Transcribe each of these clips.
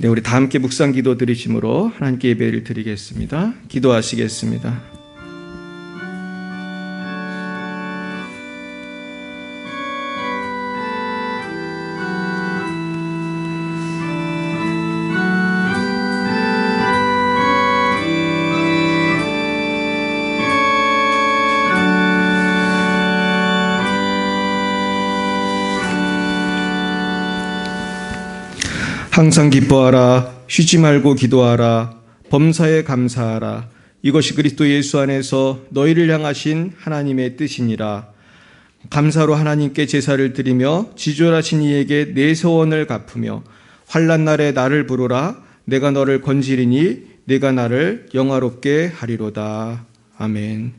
네, 우리 다 함께 묵상 기도 드리심으로 하나님께 예배를 드리겠습니다. 기도하시겠습니다. 항상 기뻐하라. 쉬지 말고 기도하라. 범사에 감사하라. 이것이 그리스도 예수 안에서 너희를 향하신 하나님의 뜻이니라. 감사로 하나님께 제사를 드리며 지존하신 이에게 내 소원을 갚으며 환난 날에 나를 부르라. 내가 너를 건지리니 내가 나를 영화롭게 하리로다. 아멘.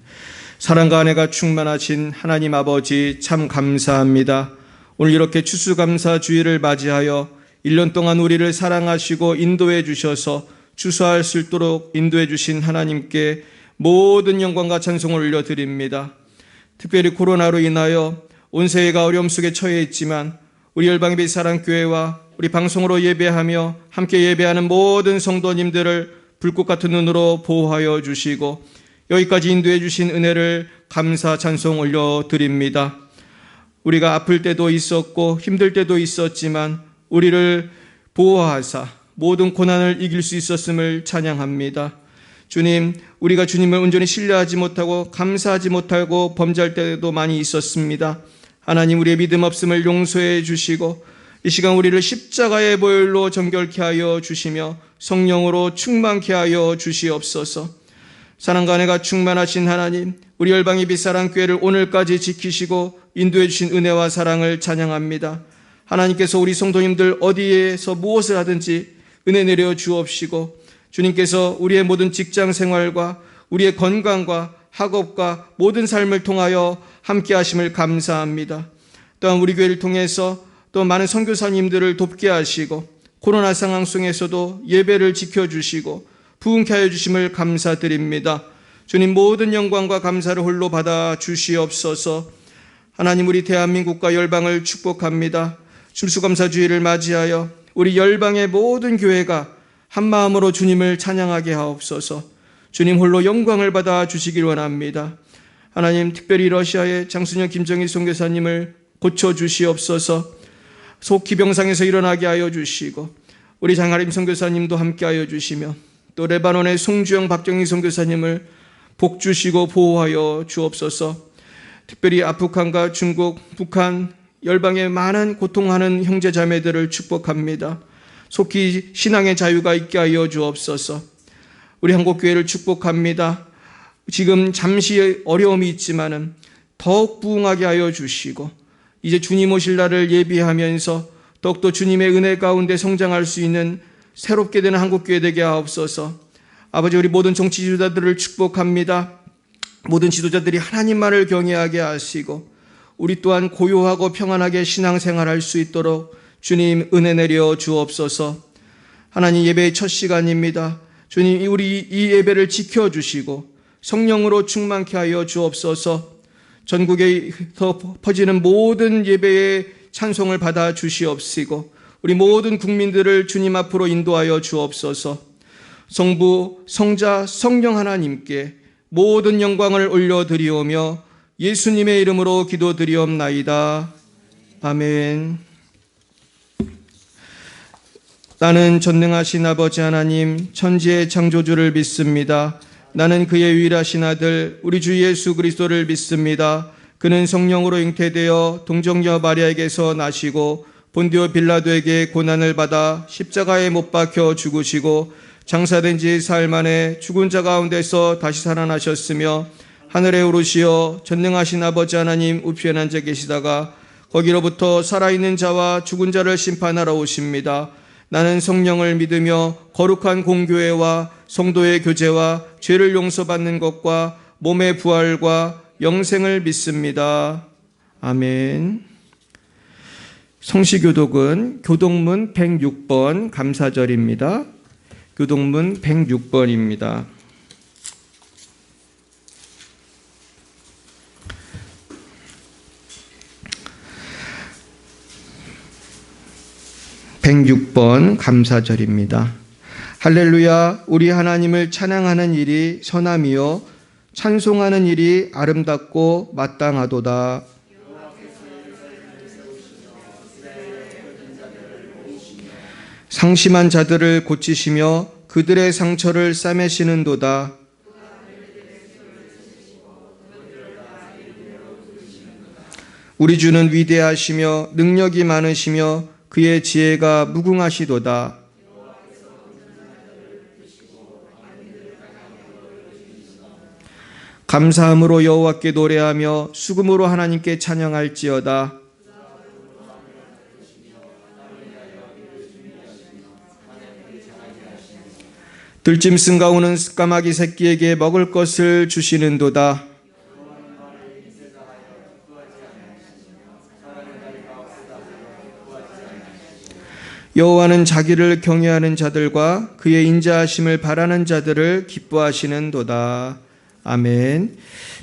사랑과 은혜가 충만하신 하나님 아버지 참 감사합니다. 오늘 이렇게 추수감사주의를 맞이하여 1년 동안 우리를 사랑하시고 인도해 주셔서 추수할 수 있도록 인도해 주신 하나님께 모든 영광과 찬송을 올려드립니다. 특별히 코로나로 인하여 온 세계가 어려움 속에 처해 있지만 우리 열방예배 사랑교회와 우리 방송으로 예배하며 함께 예배하는 모든 성도님들을 불꽃 같은 눈으로 보호하여 주시고 여기까지 인도해 주신 은혜를 감사 찬송 올려드립니다. 우리가 아플 때도 있었고 힘들 때도 있었지만 우리를 보호하사 모든 고난을 이길 수 있었음을 찬양합니다. 주님, 우리가 주님을 온전히 신뢰하지 못하고 감사하지 못하고 범죄할 때도 많이 있었습니다. 하나님, 우리의 믿음 없음을 용서해 주시고 이 시간 우리를 십자가의 보혈로 정결케 하여 주시며 성령으로 충만케 하여 주시옵소서. 사랑과 은혜가 충만하신 하나님, 우리 열방예배 사랑교회를 오늘까지 지키시고 인도해 주신 은혜와 사랑을 찬양합니다. 하나님께서 우리 성도님들 어디에서 무엇을 하든지 은혜 내려 주옵시고 주님께서 우리의 모든 직장 생활과 우리의 건강과 학업과 모든 삶을 통하여 함께 하심을 감사합니다. 또한 우리 교회를 통해서 또 많은 선교사님들을 돕게 하시고 코로나 상황 속에서도 예배를 지켜주시고 부흥케 하여 주심을 감사드립니다. 주님, 모든 영광과 감사를 홀로 받아 주시옵소서. 하나님, 우리 대한민국과 열방을 축복합니다. 추수감사주의를 맞이하여 우리 열방의 모든 교회가 한마음으로 주님을 찬양하게 하옵소서. 주님 홀로 영광을 받아 주시길 원합니다. 하나님, 특별히 러시아의 장순영 김정일 선교사님을 고쳐주시옵소서. 속히 병상에서 일어나게 하여 주시고 우리 장하림 선교사님도 함께하여 주시며 또 레바논의 송주영 박정희 선교사님을 복주시고 보호하여 주옵소서. 특별히 아프간과 중국, 북한 열방의 많은 고통하는 형제 자매들을 축복합니다. 속히 신앙의 자유가 있게 하여 주옵소서. 우리 한국교회를 축복합니다. 지금 잠시 어려움이 있지만은 더욱 부흥하게 하여 주시고 이제 주님 오실 날을 예비하면서 더욱더 주님의 은혜 가운데 성장할 수 있는 새롭게 되는 한국교회 되게 하옵소서. 아버지, 우리 모든 정치 지도자들을 축복합니다. 모든 지도자들이 하나님만을 경외하게 하시고 우리 또한 고요하고 평안하게 신앙생활할 수 있도록 주님 은혜 내려 주옵소서. 하나님, 예배의 첫 시간입니다. 주님, 우리 이 예배를 지켜주시고 성령으로 충만케 하여 주옵소서. 전국에서 퍼지는 모든 예배의 찬송을 받아 주시옵시고 우리 모든 국민들을 주님 앞으로 인도하여 주옵소서. 성부, 성자, 성령 하나님께 모든 영광을 올려드리오며 예수님의 이름으로 기도드리옵나이다. 아멘. 나는 전능하신 아버지 하나님 천지의 창조주를 믿습니다. 나는 그의 유일하신 아들 우리 주 예수 그리스도를 믿습니다. 그는 성령으로 잉태되어 동정녀 마리아에게서 나시고 본디오 빌라도에게 고난을 받아 십자가에 못 박혀 죽으시고 장사된 지 사흘 만에 죽은 자 가운데서 다시 살아나셨으며 하늘에 오르시어 전능하신 아버지 하나님 우편에 앉아 계시다가 거기로부터 살아있는 자와 죽은 자를 심판하러 오십니다. 나는 성령을 믿으며 거룩한 공교회와 성도의 교제와 죄를 용서받는 것과 몸의 부활과 영생을 믿습니다. 아멘. 성시교독은 교독문 106번 감사절입니다. 교독문 106번입니다. 106번 감사절입니다. 할렐루야, 우리 하나님을 찬양하는 일이 선함이요 찬송하는 일이 아름답고 마땅하도다. 상심한 자들을 고치시며 그들의 상처를 싸매시는도다. 우리 주는 위대하시며 능력이 많으시며 그의 지혜가 무궁하시도다. 감사함으로 여호와께 노래하며 수금으로 하나님께 찬양할지어다. 들짐승 가우는 까마귀 새끼에게 먹을 것을 주시는도다. 여호와는 자기를 경외하는 자들과 그의 인자하심을 바라는 자들을 기뻐하시는도다. 아멘.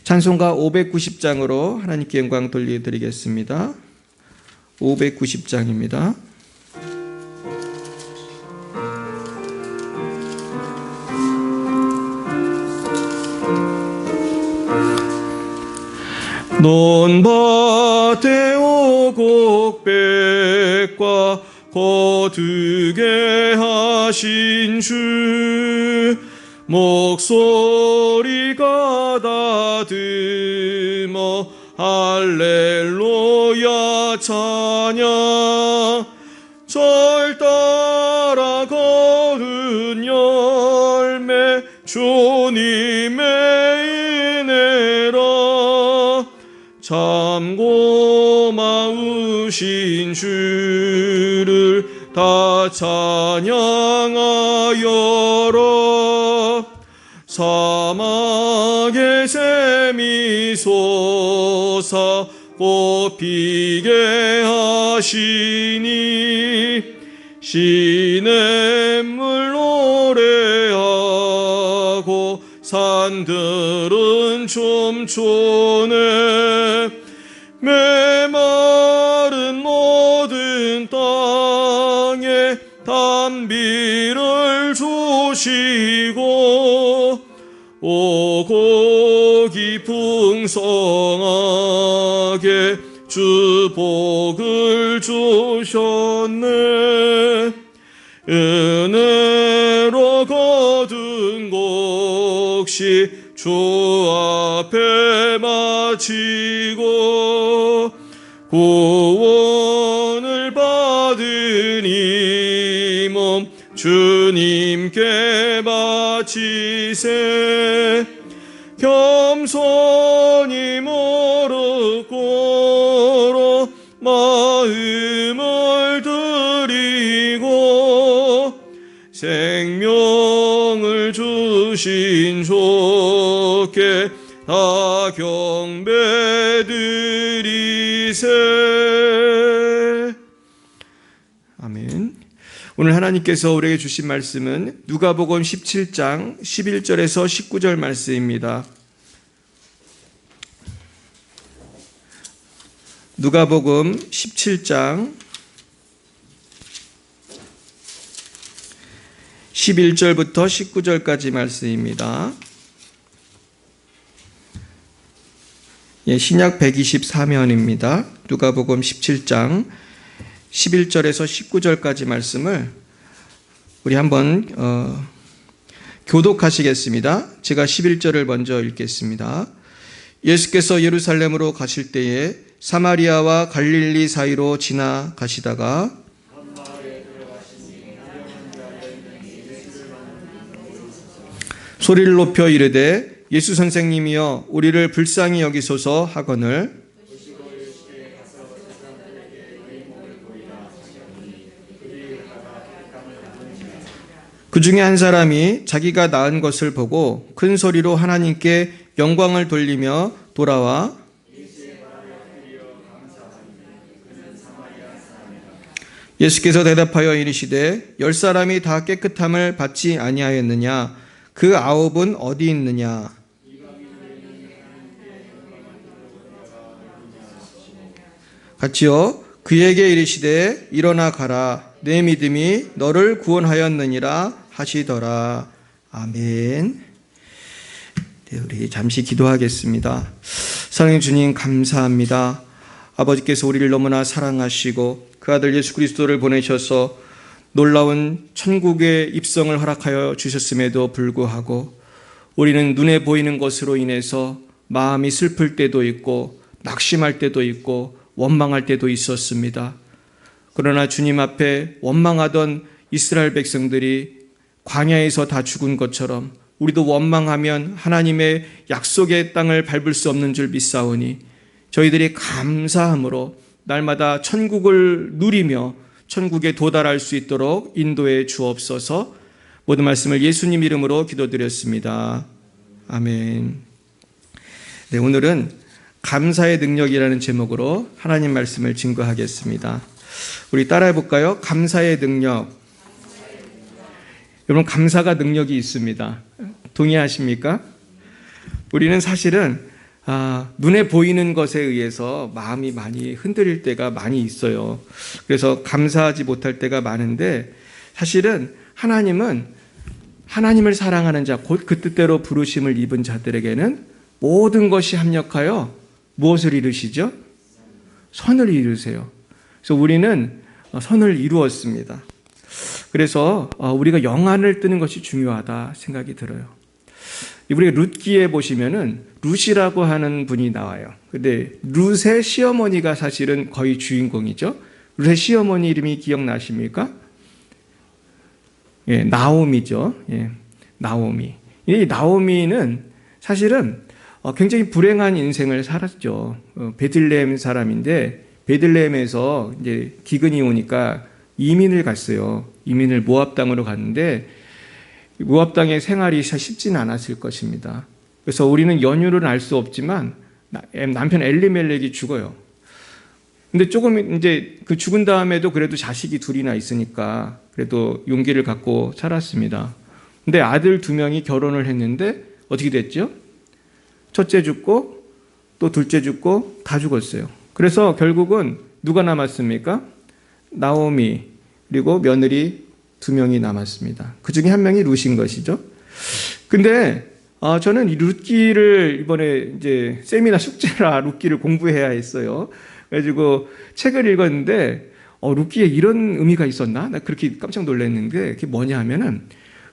찬송가 590장으로 하나님께 영광 돌려드리겠습니다. 590장입니다. 논밭에 오곡백과 거두게 하신 주 목소리가 다듬어 할렐루야 찬양 절 따라 거둔 열매 주님의 은혜라 참 고마우신 주를 다 찬양하여라. 사막에 샘이 솟아 꽃피게 하시니 시냇물 노래하고 산들은 춤추네. 메마른 모든 땅에 단비를 주시고 오곡이 풍성하게 주 복을 주셨네. 은혜로 거둔 곡식 주 앞에 마치고 구원을 받은 이 몸 주님께 바치세. 겸손히 무릎 꿇어 마음을 드리고 생명을 주신 주께 다 경배드리세. 아멘. 오늘 하나님께서 우리에게 주신 말씀은 누가복음 17장 11절에서 19절 말씀입니다. 누가복음 17장 11절부터 19절까지 말씀입니다. 신약 124면입니다. 누가복음 17장 11절에서 19절까지 말씀을 우리 한번 교독하시겠습니다. 제가 11절을 먼저 읽겠습니다. 예수께서 예루살렘으로 가실 때에 사마리아와 갈릴리 사이로 지나가시다가 소리를 높여 이르되 예수 선생님이여 우리를 불쌍히 여기소서 하거늘 그 중에 한 사람이 자기가 낳은 것을 보고 큰 소리로 하나님께 영광을 돌리며 돌아와 예수께서 대답하여 이르시되 10사람이 다 깨끗함을 받지 아니하였느냐? 그 9은 어디 있느냐? 같이요. 그에게 이르시되 일어나 가라. 내 믿음이 너를 구원하였느니라 하시더라. 아멘. 네, 우리 잠시 기도하겠습니다. 사랑의 주님, 감사합니다. 아버지께서 우리를 너무나 사랑하시고 그 아들 예수 그리스도를 보내셔서 놀라운 천국의 입성을 허락하여 주셨음에도 불구하고 우리는 눈에 보이는 것으로 인해서 마음이 슬플 때도 있고 낙심할 때도 있고 원망할 때도 있었습니다. 그러나 주님 앞에 원망하던 이스라엘 백성들이 광야에서 다 죽은 것처럼 우리도 원망하면 하나님의 약속의 땅을 밟을 수 없는 줄 믿사오니 저희들이 감사함으로 날마다 천국을 누리며 천국에 도달할 수 있도록 인도해 주옵소서. 모든 말씀을 예수님 이름으로 기도드렸습니다. 아멘. 네, 오늘은 감사의 능력이라는 제목으로 하나님 말씀을 증거하겠습니다. 우리 따라해 볼까요? 감사의 능력. 여러분, 감사가 능력이 있습니다. 동의하십니까? 우리는 사실은 눈에 보이는 것에 의해서 마음이 많이 흔들릴 때가 많이 있어요. 그래서 감사하지 못할 때가 많은데 사실은 하나님은 하나님을 사랑하는 자, 곧 그 뜻대로 부르심을 입은 자들에게는 모든 것이 합력하여 무엇을 이루시죠? 선을 이루세요. 그래서 우리는 선을 이루었습니다. 그래서 우리가 영안을 뜨는 것이 중요하다 생각이 들어요. 우리가 룻기에 보시면은 룻이라고 하는 분이 나와요. 근데 룻의 시어머니가 사실은 거의 주인공이죠. 룻의 시어머니 이름이 기억나십니까? 예, 나오미죠. 예, 나오미. 이 나오미는 사실은 굉장히 불행한 인생을 살았죠. 베들레헴 사람인데 베들레헴에서 이제 기근이 오니까 이민을 갔어요. 이민을 모압 땅으로 갔는데 모압 땅의 생활이 쉽지는 않았을 것입니다. 그래서 우리는 연유를 알 수 없지만 남편 엘리멜렉이 죽어요. 근데 조금 이제 그 죽은 다음에도 그래도 자식이 둘이나 있으니까 그래도 용기를 갖고 살았습니다. 근데 아들 2명이 결혼을 했는데 어떻게 됐죠? 첫째 죽고 또 둘째 죽고 다 죽었어요. 그래서 결국은 누가 남았습니까? 나오미 그리고 며느리 2명이 남았습니다. 그 중에 한 명이 룻인 것이죠. 근데 저는 이 룻기를 이번에 이제 세미나 숙제라 룻기를 공부해야 했어요. 그래가지고 책을 읽었는데 룻기에 이런 의미가 있었나? 나 그렇게 깜짝 놀랐는데 그게 뭐냐 하면은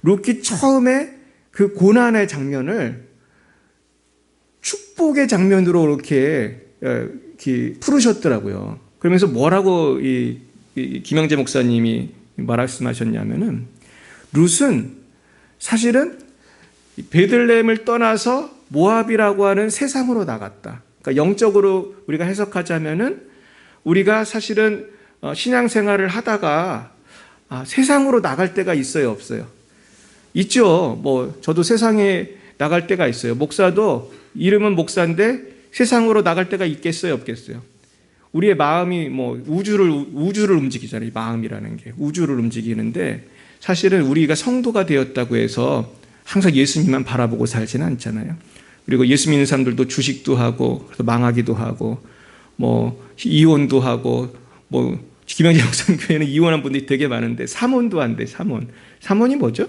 룻기 처음에 그 고난의 장면을 축복의 장면으로 이렇게 풀으셨더라고요. 그러면서 뭐라고 이 김영재 목사님이 말씀하셨냐면은 룻은 사실은 베들레헴을 떠나서 모압이라고 하는 세상으로 나갔다. 그러니까 영적으로 우리가 해석하자면은 우리가 사실은 신앙생활을 하다가 세상으로 나갈 때가 있어요, 없어요? 있죠. 뭐 저도 세상에 나갈 때가 있어요. 목사도 이름은 목사인데 세상으로 나갈 때가 있겠어요, 없겠어요? 우리의 마음이 뭐 우주를 움직이잖아요. 마음이라는 게 우주를 움직이는데 사실은 우리가 성도가 되었다고 해서 항상 예수님만 바라보고 살지는 않잖아요. 그리고 예수 믿는 사람들도 주식도 하고 그래서 망하기도 하고 뭐 이혼도 하고 뭐 김영재 목사님 교회는 이혼한 분들이 되게 많은데 삼혼도 한대. 삼혼이 뭐죠?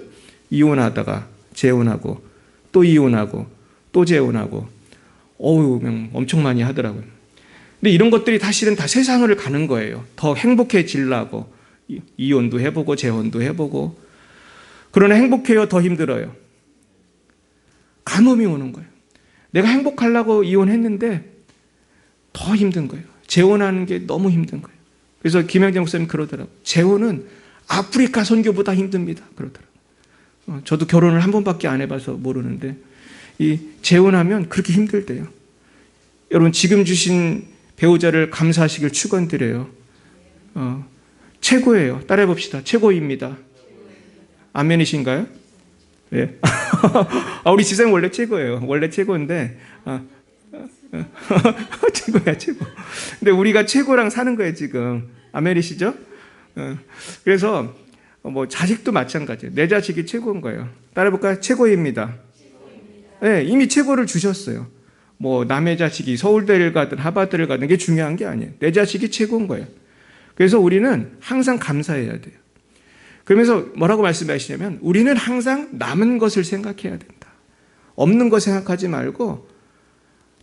이혼하다가 재혼하고 또 이혼하고 또 재혼하고 엄청 많이 하더라고요. 근데 이런 것들이 사실은 다 세상을 가는 거예요. 더 행복해지려고 이혼도 해보고 재혼도 해보고. 그러나 행복해요? 더 힘들어요? 간음이 오는 거예요. 내가 행복하려고 이혼했는데 더 힘든 거예요. 재혼하는 게 너무 힘든 거예요. 그래서 김영재 목사님 그러더라고요. 재혼은 아프리카 선교보다 힘듭니다. 그러더라고요. 저도 결혼을 한 번밖에 안 해봐서 모르는데 이 재혼하면 그렇게 힘들대요. 여러분 지금 주신 배우자를 감사하시길 축원드려요. 최고예요. 따라해 봅시다. 최고입니다. 아멘이신가요? 네. 우리 지성 원래 최고예요. 원래 최고인데 최고야 최고. 근데 우리가 최고랑 사는 거예요 지금. 아멘이시죠? 그래서 뭐 자식도 마찬가지예요. 내 자식이 최고인 거예요. 따라해 볼까요? 최고입니다. 네, 이미 최고를 주셨어요. 뭐 남의 자식이 서울대를 가든 하버드를 가든 게 중요한 게 아니에요. 내 자식이 최고인 거예요. 그래서 우리는 항상 감사해야 돼요. 그러면서 뭐라고 말씀하시냐면 우리는 항상 남은 것을 생각해야 된다. 없는 거 생각하지 말고.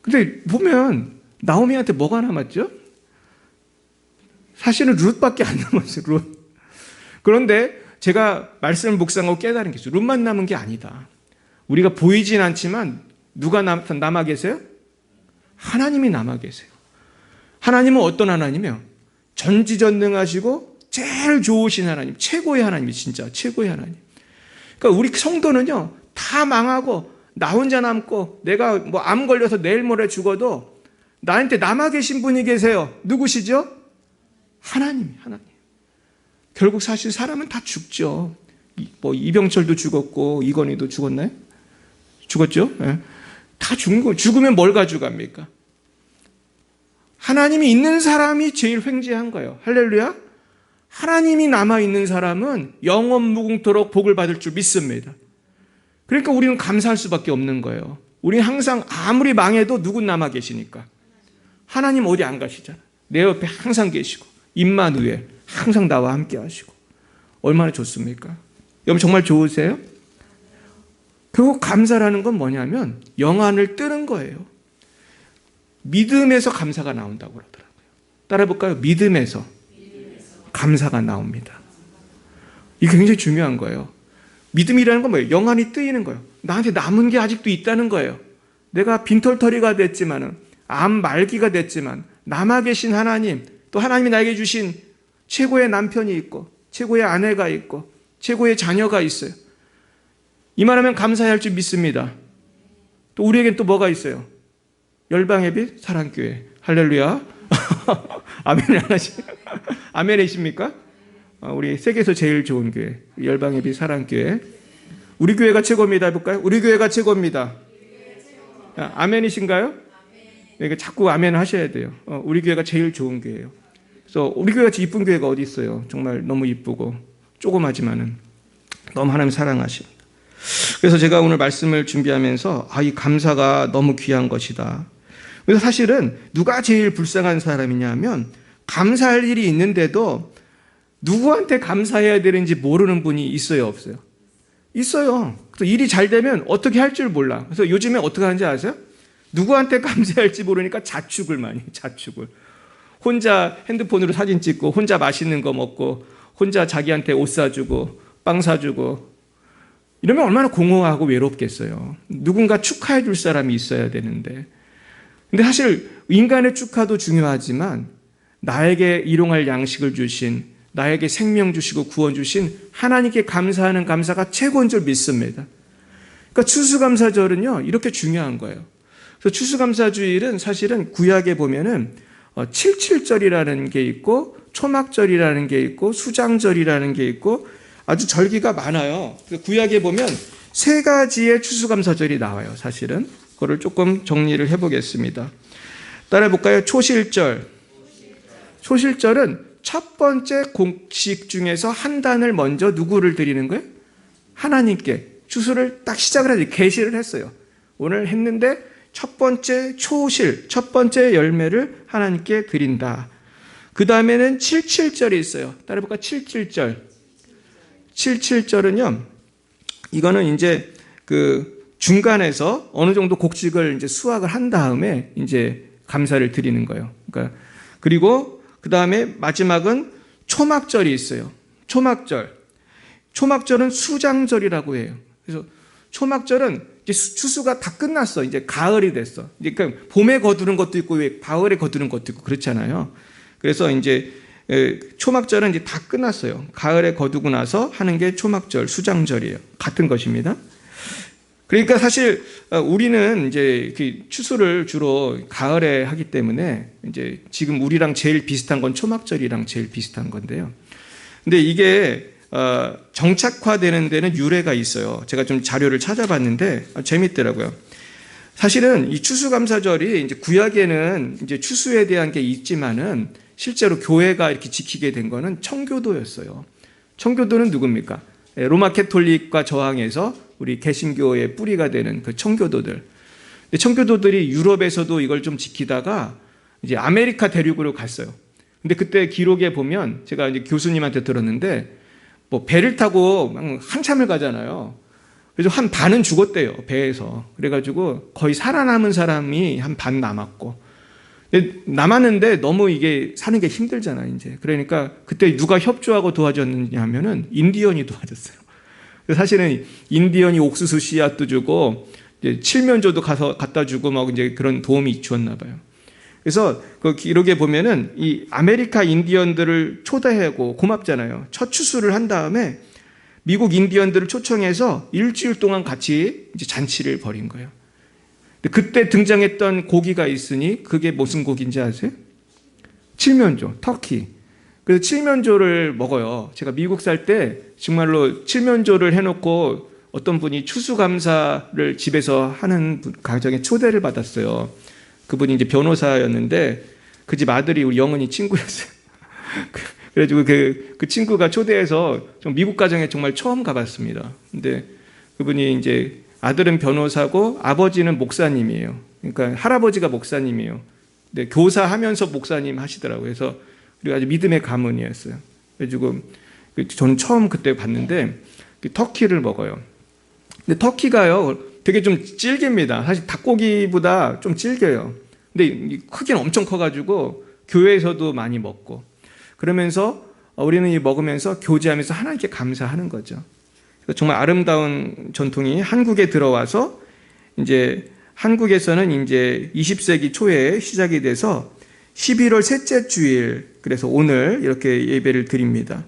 근데 보면 나오미한테 뭐가 남았죠? 사실은 룻밖에 안 남았어요. 룻. 그런데 제가 말씀을 묵상하고 깨달은 게 있어요. 룻만 남은 게 아니다. 우리가 보이진 않지만 누가 남아 계세요? 하나님이 남아 계세요. 하나님은 어떤 하나님이요? 전지전능하시고 제일 좋으신 하나님, 최고의 하나님이 진짜 최고의 하나님. 그러니까 우리 성도는요, 다 망하고 나 혼자 남고 내가 뭐 암 걸려서 내일 모레 죽어도 나한테 남아 계신 분이 계세요. 누구시죠? 하나님. 결국 사실 사람은 다 죽죠. 뭐 이병철도 죽었고 이건희도 죽었나요? 죽었죠? 네. 다 죽는 거. 죽으면 뭘 가져갑니까? 하나님이 있는 사람이 제일 횡재한 거예요. 할렐루야. 하나님이 남아있는 사람은 영원 무궁토록 복을 받을 줄 믿습니다. 그러니까 우리는 감사할 수밖에 없는 거예요. 우리는 항상 아무리 망해도 누군 남아 계시니까. 하나님 어디 안 가시잖아요. 내 옆에 항상 계시고 임마누엘 항상 나와 함께 하시고. 얼마나 좋습니까? 여러분 정말 좋으세요? 결국 감사라는 건 뭐냐면 영안을 뜨는 거예요. 믿음에서 감사가 나온다고 그러더라고요. 따라 해볼까요? 믿음에서 감사가 나옵니다. 이게 굉장히 중요한 거예요. 믿음이라는 건 뭐예요? 영안이 뜨이는 거예요. 나한테 남은 게 아직도 있다는 거예요. 내가 빈털터리가 됐지만, 암 말기가 됐지만 남아 계신 하나님, 또 하나님이 나에게 주신 최고의 남편이 있고 최고의 아내가 있고 최고의 자녀가 있어요. 이만하면 감사해야 할 줄 믿습니다. 또 우리에겐 또 뭐가 있어요? 열방의 빛 사랑교회. 할렐루야. 아멘 안 하시? 아멘이십니까? 우리 세계에서 제일 좋은 교회 열방의 빛 사랑교회. 우리 교회가 최고입니다. 해볼까요? 우리 교회가 최고입니다. 아멘이신가요? 그러니까 자꾸 아멘 하셔야 돼요. 우리 교회가 제일 좋은 교회예요. 그래서 우리 교회같이 이쁜 교회가 어디 있어요? 정말 너무 이쁘고 조그마지만은 너무 하나님 사랑하십니다. 그래서 제가 오늘 말씀을 준비하면서 이 감사가 너무 귀한 것이다. 그래서 사실은 누가 제일 불쌍한 사람이냐면 감사할 일이 있는데도 누구한테 감사해야 되는지 모르는 분이 있어요, 없어요? 있어요. 그래서 일이 잘 되면 어떻게 할 줄 몰라. 그래서 요즘에 어떻게 하는지 아세요? 누구한테 감사할지 모르니까 자축을 많이 해요. 자축을. 혼자 핸드폰으로 사진 찍고 혼자 맛있는 거 먹고 혼자 자기한테 옷 사주고 빵 사주고 이러면 얼마나 공허하고 외롭겠어요. 누군가 축하해 줄 사람이 있어야 되는데. 근데 사실 인간의 축하도 중요하지만 나에게 일용할 양식을 주신, 나에게 생명 주시고 구원 주신 하나님께 감사하는 감사가 최고인 줄 믿습니다. 그러니까 추수감사절은요, 이렇게 중요한 거예요. 그래서 추수감사주일은 사실은 구약에 보면은 77절이라는 게 있고 초막절이라는 게 있고 수장절이라는 게 있고 아주 절기가 많아요. 구약에 보면 3가지의 추수감사절이 나와요. 사실은 그거를 조금 정리를 해보겠습니다. 따라해 볼까요? 초실절. 초실절은 첫 번째 곡식 중에서 한 단을 먼저 누구를 드리는 거예요? 하나님께 추수를 딱 시작을 해서 계시를 했어요. 오늘 했는데 첫 번째 초실, 첫 번째 열매를 하나님께 드린다. 그 다음에는 77절이 있어요. 따라해 볼까요? 77절. 77절은요, 이거는 이제 그 중간에서 어느 정도 곡식을 이제 수확을 한 다음에 이제 감사를 드리는 거예요. 그러니까 그리고 그 다음에 마지막은 초막절이 있어요. 초막절. 초막절은 수장절이라고 해요. 그래서 초막절은 이제 추수가 다 끝났어. 이제 가을이 됐어. 이제 그러니까 봄에 거두는 것도 있고 가을에 거두는 것도 있고 그렇잖아요. 그래서 이제 초막절은 이제 다 끝났어요. 가을에 거두고 나서 하는 게 초막절, 수장절이에요. 같은 것입니다. 그러니까 사실 우리는 이제 추수를 주로 가을에 하기 때문에 이제 지금 우리랑 제일 비슷한 건 초막절이랑 제일 비슷한 건데요. 근데 이게 정착화되는 데는 유래가 있어요. 제가 좀 자료를 찾아봤는데 재밌더라고요. 사실은 이 추수감사절이 이제 구약에는 이제 추수에 대한 게 있지만은 실제로 교회가 이렇게 지키게 된 거는 청교도였어요. 청교도는 누굽니까? 로마 캐톨릭과 저항해서 우리 개신교의 뿌리가 되는 그 청교도들. 청교도들이 유럽에서도 이걸 좀 지키다가 이제 아메리카 대륙으로 갔어요. 근데 그때 기록에 보면 제가 이제 교수님한테 들었는데 뭐 배를 타고 한참을 가잖아요. 그래서 한 반은 죽었대요, 배에서. 그래가지고 거의 살아남은 사람이 한 반 남았고. 근데 남았는데 너무 이게 사는 게 힘들잖아요, 이제. 그러니까 그때 누가 협조하고 도와줬느냐 하면은 인디언이 도와줬어요. 사실은 인디언이 옥수수 씨앗도 주고 이제 칠면조도 가서 갖다 주고 막 이제 그런 도움이 주었나 봐요. 그래서 그 기록에 보면은 이 아메리카 인디언들을 초대하고 고맙잖아요. 첫 추수를 한 다음에 미국 인디언들을 초청해서 일주일 동안 같이 이제 잔치를 벌인 거예요. 그때 등장했던 고기가 있으니 그게 무슨 고기인지 아세요? 칠면조, 터키. 그래서 칠면조를 먹어요. 제가 미국 살 때 정말로 칠면조를 해놓고 어떤 분이 추수감사를 집에서 하는 가정에 초대를 받았어요. 그분이 이제 변호사였는데 그 집 아들이 우리 영은이 친구였어요. 그래가지고 그 친구가 초대해서 좀 미국 가정에 정말 처음 가봤습니다. 근데 그분이 이제 아들은 변호사고 아버지는 목사님이에요. 그러니까 할아버지가 목사님이에요. 근데 교사하면서 목사님 하시더라고요. 그래서 우리가 아주 믿음의 가문이었어요. 그래가지고 저는 처음 그때 봤는데 터키를 먹어요. 근데 터키가요 되게 좀 질깁니다. 사실 닭고기보다 좀 질겨요. 근데 크기는 엄청 커가지고 교회에서도 많이 먹고 그러면서 우리는 먹으면서 교제하면서 하나님께 감사하는 거죠. 정말 아름다운 전통이 한국에 들어와서 이제 한국에서는 이제 20세기 초에 시작이 돼서 11월 셋째 주일 그래서 오늘 이렇게 예배를 드립니다.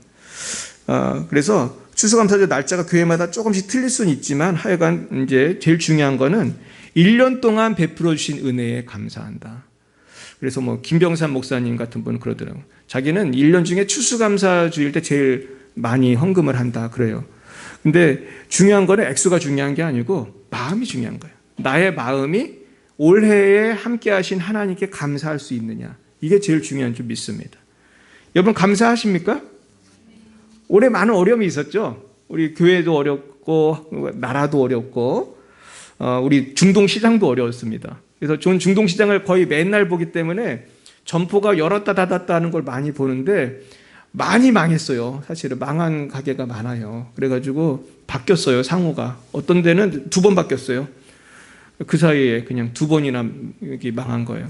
그래서 추수감사절 날짜가 교회마다 조금씩 틀릴 수는 있지만 하여간 이제 제일 중요한 거는 1년 동안 베풀어 주신 은혜에 감사한다. 그래서 뭐 김병삼 목사님 같은 분은 그러더라고요. 자기는 1년 중에 추수감사주일 때 제일 많이 헌금을 한다 그래요. 근데 중요한 거는 액수가 중요한 게 아니고 마음이 중요한 거예요. 나의 마음이 올해에 함께 하신 하나님께 감사할 수 있느냐. 이게 제일 중요한 줄 믿습니다. 여러분 감사하십니까? 올해 많은 어려움이 있었죠. 우리 교회도 어렵고 나라도 어렵고 우리 중동시장도 어려웠습니다. 그래서 저는 중동시장을 거의 맨날 보기 때문에 점포가 열었다 닫았다 하는 걸 많이 보는데 많이 망했어요. 사실은 망한 가게가 많아요. 그래가지고 바뀌었어요. 상호가. 어떤 데는 2번 바뀌었어요. 그 사이에 그냥 2번이나 이렇게 망한 거예요.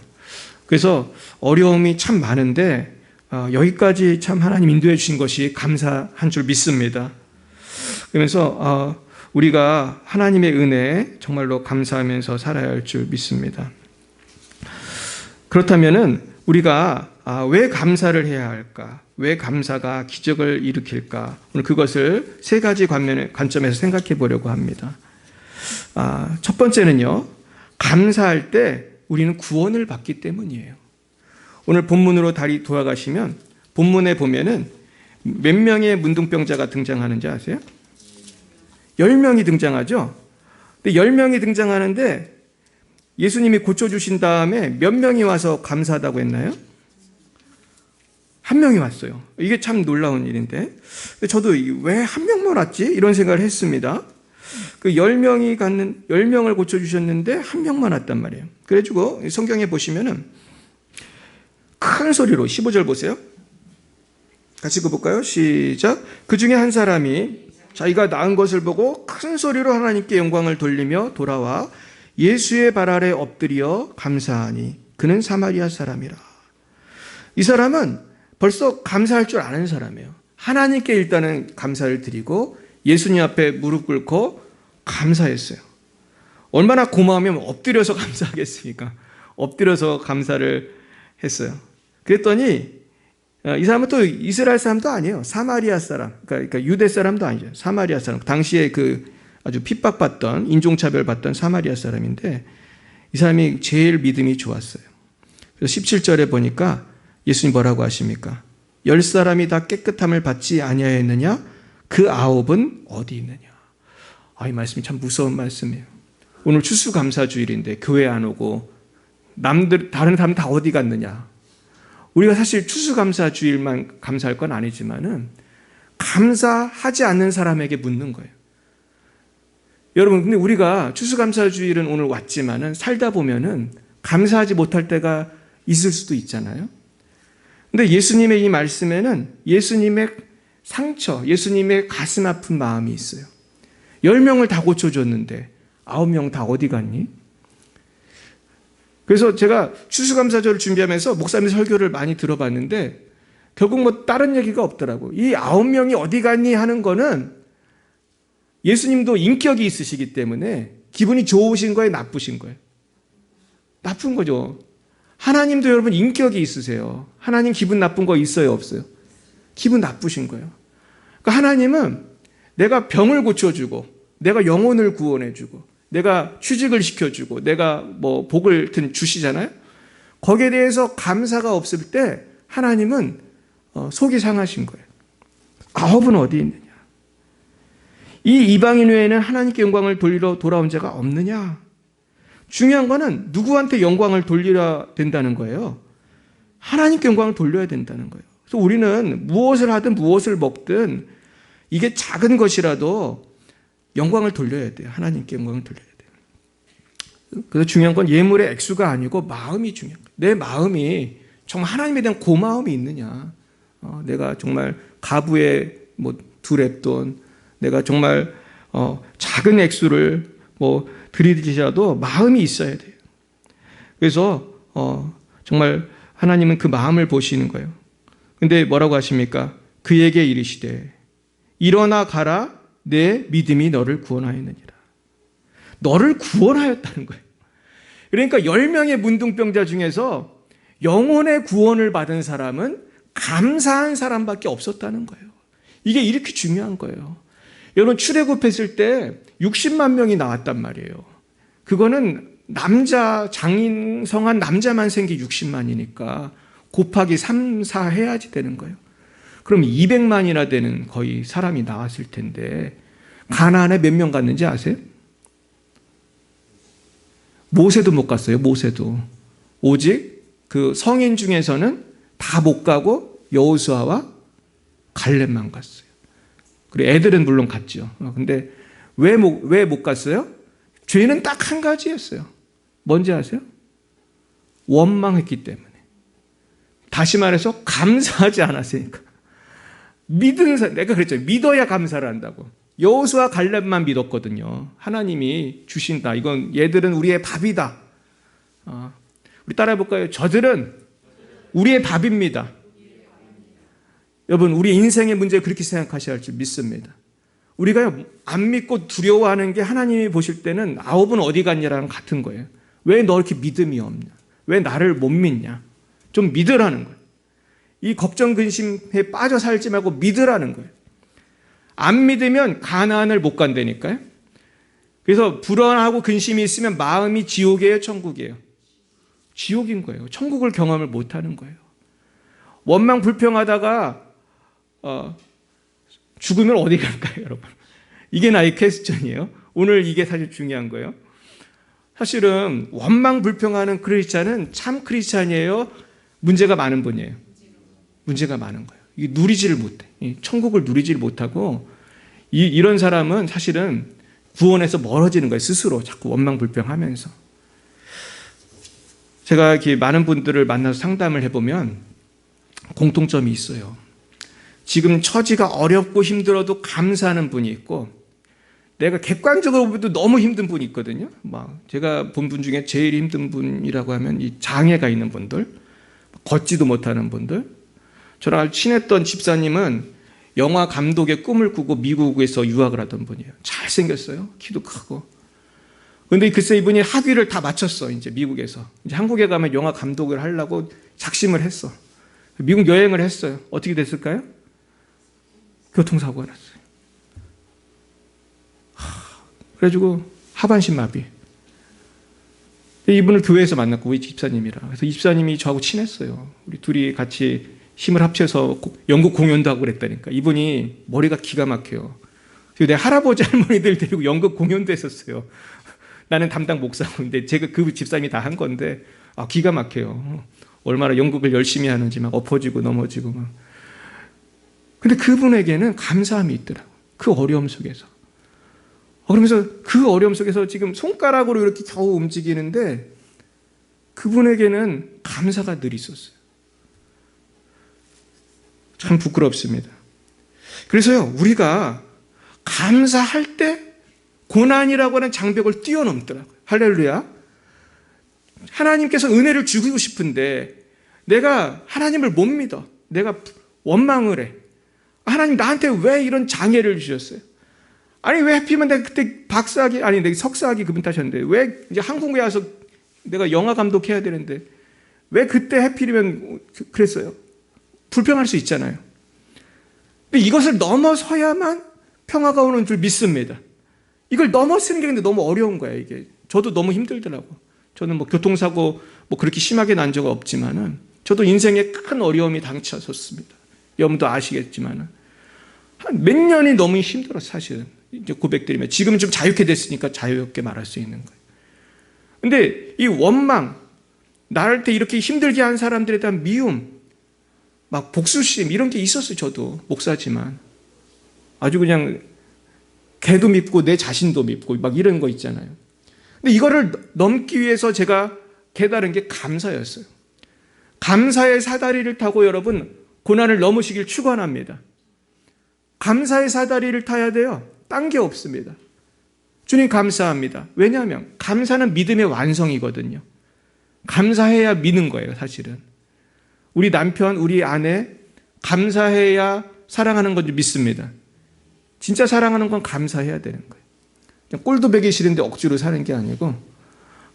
그래서 어려움이 참 많은데 여기까지 참 하나님 인도해 주신 것이 감사한 줄 믿습니다. 그러면서 우리가 하나님의 은혜에 정말로 감사하면서 살아야 할 줄 믿습니다. 그렇다면은 우리가 왜 감사를 해야 할까? 왜 감사가 기적을 일으킬까? 오늘 그것을 3가지 관점에서 생각해 보려고 합니다. 첫 번째는요, 감사할 때 우리는 구원을 받기 때문이에요. 오늘 본문으로 다시 돌아가시면 본문에 보면은 몇 명의 문둥병자가 등장하는지 아세요? 10명이 등장하죠? 근데 10명이 등장하는데 예수님이 고쳐주신 다음에 몇 명이 와서 감사하다고 했나요? 1명이 왔어요. 이게 참 놀라운 일인데 저도 왜 1명만 왔지? 이런 생각을 했습니다. 그 10명을 고쳐주셨는데 1명만 왔단 말이에요. 그래가지고 성경에 보시면은 큰 소리로 15절 보세요. 같이 읽어볼까요? 시작. 그 중에 한 사람이 자기가 나은 것을 보고 큰 소리로 하나님께 영광을 돌리며 돌아와 예수의 발 아래 엎드려 감사하니 그는 사마리아 사람이라. 이 사람은 벌써 감사할 줄 아는 사람이에요. 하나님께 일단은 감사를 드리고 예수님 앞에 무릎 꿇고 감사했어요. 얼마나 고마우면 엎드려서 감사하겠습니까? 엎드려서 감사를 했어요. 그랬더니 이 사람은 또 이스라엘 사람도 아니에요. 사마리아 사람, 그러니까 유대 사람도 아니죠. 사마리아 사람. 당시에 그 아주 핍박받던, 인종차별받던 사마리아 사람인데 이 사람이 제일 믿음이 좋았어요. 그래서 17절에 보니까 예수님 뭐라고 하십니까? 10사람이 다 깨끗함을 받지 아니하였느냐? 그 9은 어디 있느냐? 이 말씀이 참 무서운 말씀이에요. 오늘 추수감사주일인데 교회 안 오고 다른 사람은 다 어디 갔느냐? 우리가 사실 추수감사주일만 감사할 건 아니지만은 감사하지 않는 사람에게 묻는 거예요. 여러분, 근데 우리가 추수감사주일은 오늘 왔지만은 살다 보면은 감사하지 못할 때가 있을 수도 있잖아요. 근데 예수님의 이 말씀에는 예수님의 상처, 예수님의 가슴 아픈 마음이 있어요. 10명을 다 고쳐줬는데 9명 다 어디 갔니? 그래서 제가 추수감사절을 준비하면서 목사님 설교를 많이 들어봤는데 결국 뭐 다른 얘기가 없더라고. 이 9명이 어디 갔니 하는 거는 예수님도 인격이 있으시기 때문에 기분이 좋으신 거예요, 나쁘신 거예요? 나쁜 거죠. 하나님도 여러분 인격이 있으세요. 하나님 기분 나쁜 거 있어요, 없어요? 기분 나쁘신 거예요. 그러니까 하나님은 내가 병을 고쳐주고 내가 영혼을 구원해주고 내가 취직을 시켜주고 내가 뭐 복을 주시잖아요. 거기에 대해서 감사가 없을 때 하나님은 속이 상하신 거예요. 9은 어디 있느냐? 이 이방인 외에는 하나님께 영광을 돌리러 돌아온 자가 없느냐? 중요한 거는 누구한테 영광을 돌려야 된다는 거예요. 하나님께 영광을 돌려야 된다는 거예요. 그래서 우리는 무엇을 하든 무엇을 먹든 이게 작은 것이라도 영광을 돌려야 돼요. 하나님께 영광을 돌려야 돼요. 그래서 중요한 건 예물의 액수가 아니고 마음이 중요한 거예요. 내 마음이 정말 하나님에 대한 고마움이 있느냐. 내가 정말 가부에 뭐 2랩돈, 내가 정말 작은 액수를 뭐 드리더라도 마음이 있어야 돼요. 그래서 정말 하나님은 그 마음을 보시는 거예요. 근데 뭐라고 하십니까? 그에게 이르시되 일어나 가라 내 믿음이 너를 구원하였느니라. 너를 구원하였다는 거예요. 그러니까 10명의 문둥병자 중에서 영혼의 구원을 받은 사람은 감사한 사람밖에 없었다는 거예요. 이게 이렇게 중요한 거예요. 여러분 출애굽했을 때 60만 명이 나왔단 말이에요. 그거는 남자 장인성한 남자만 생기 60만이니까 곱하기 3, 4 해야지 되는 거예요. 그럼 200만이나 되는 거의 사람이 나왔을 텐데 가나안에 몇 명 갔는지 아세요? 모세도 못 갔어요. 모세도. 오직 그 성인 중에서는 다 못 가고 여호수아와 갈렙만 갔어요. 그리고 애들은 물론 갔죠. 근데 왜 못 갔어요? 죄는 딱 한 가지였어요. 뭔지 아세요? 원망했기 때문에. 다시 말해서 감사하지 않았으니까. 내가 그랬죠. 믿어야 감사를 한다고. 여호수아 갈렙만 믿었거든요. 하나님이 주신다. 이건 얘들은 우리의 밥이다. 우리 따라해 볼까요? 저들은 우리의 밥입니다. 여러분, 우리 인생의 문제 그렇게 생각하셔야 할 줄 믿습니다. 우리가 안 믿고 두려워하는 게 하나님이 보실 때는 9은 어디 갔냐랑 같은 거예요. 왜 너 이렇게 믿음이 없냐? 왜 나를 못 믿냐? 좀 믿으라는 거예요. 이 걱정 근심에 빠져 살지 말고 믿으라는 거예요. 안 믿으면 가나안을 못 간다니까요. 그래서 불안하고 근심이 있으면 마음이 지옥이에요, 천국이에요? 지옥인 거예요. 천국을 경험을 못 하는 거예요. 원망 불평하다가 죽으면 어디 갈까요, 여러분? 이게 나의 퀘스천이에요. 오늘 이게 사실 중요한 거예요. 사실은 원망 불평하는 크리스찬은 참 크리스찬이에요? 문제가 많은 분이에요? 문제가 많은 거예요. 이게 누리지를 못해. 천국을 누리지를 못하고 이런 사람은 사실은 구원에서 멀어지는 거예요. 스스로 자꾸 원망 불평하면서. 제가 이렇게 많은 분들을 만나서 상담을 해보면 공통점이 있어요. 지금 처지가 어렵고 힘들어도 감사하는 분이 있고 내가 객관적으로 보도 너무 힘든 분이 있거든요. 제가 본 분 중에 제일 힘든 분이라고 하면 이 장애가 있는 분들, 걷지도 못하는 분들. 저랑 아주 친했던 집사님은 영화 감독의 꿈을 꾸고 미국에서 유학을 하던 분이에요. 잘생겼어요. 키도 크고. 근데 글쎄 이분이 학위를 다 마쳤어. 이제 미국에서. 이제 한국에 가면 영화 감독을 하려고 작심을 했어. 미국 여행을 했어요. 어떻게 됐을까요? 교통사고가 났어요. 그래가지고 하반신 마비. 이분을 교회에서 만났고 우리 집사님이라. 그래서 이 집사님이 저하고 친했어요. 우리 둘이 같이 힘을 합쳐서 연극 공연도 하고 그랬다니까. 이분이 머리가 기가 막혀요. 그리고 내 할아버지 할머니들 데리고 연극 공연도 했었어요. 나는 담당 목사고, 근데 제가 그 집사님이 다 한 건데 기가 막혀요. 얼마나 연극을 열심히 하는지 막 엎어지고 넘어지고 막. 근데 그분에게는 감사함이 있더라고요. 그 어려움 속에서. 그러면서 그 어려움 속에서 지금 손가락으로 이렇게 겨우 움직이는데 그분에게는 감사가 늘 있었어요. 참 부끄럽습니다. 그래서요, 우리가 감사할 때 고난이라고 하는 장벽을 뛰어넘더라고요. 할렐루야. 하나님께서 은혜를 주고 싶은데 내가 하나님을 못 믿어. 내가 원망을 해. 하나님 나한테 왜 이런 장애를 주셨어요? 아니 왜 하필이면 내가 그때 박사학위 아니 내가 석사학위 그분 타셨는데 왜 이제 한국에 와서 내가 영화 감독해야 되는데 왜 그때 하필이면 그랬어요? 불평할 수 있잖아요. 근데 이것을 넘어서야만 평화가 오는 줄 믿습니다. 이걸 넘어서는 게 근데 너무 어려운 거예요. 이게 저도 너무 힘들더라고. 저는 뭐 교통사고 뭐 그렇게 심하게 난 적은 없지만은 저도 인생에 큰 어려움이 당쳤었습니다. 여러분도 아시겠지만은 한 몇 년이 너무 힘들었어 사실은. 이제 고백드리면 지금은 좀 자유케 됐으니까 자유롭게 말할 수 있는 거예요. 근데 이 원망, 나를 때 이렇게 힘들게 한 사람들에 대한 미움, 막 복수심 이런 게 있었어요. 저도 목사지만 아주 그냥 걔도 믿고 내 자신도 믿고 막 이런 거 있잖아요. 근데 이거를 넘기 위해서 제가 깨달은 게 감사였어요. 감사의 사다리를 타고 여러분 고난을 넘으시길 축원합니다. 감사의 사다리를 타야 돼요. 딴 게 없습니다. 주님 감사합니다. 왜냐하면 감사는 믿음의 완성이거든요. 감사해야 믿는 거예요, 사실은. 우리 남편, 우리 아내 감사해야 사랑하는 건 믿습니다. 진짜 사랑하는 건 감사해야 되는 거예요. 그냥 꼴도 보기 싫은데 억지로 사는 게 아니고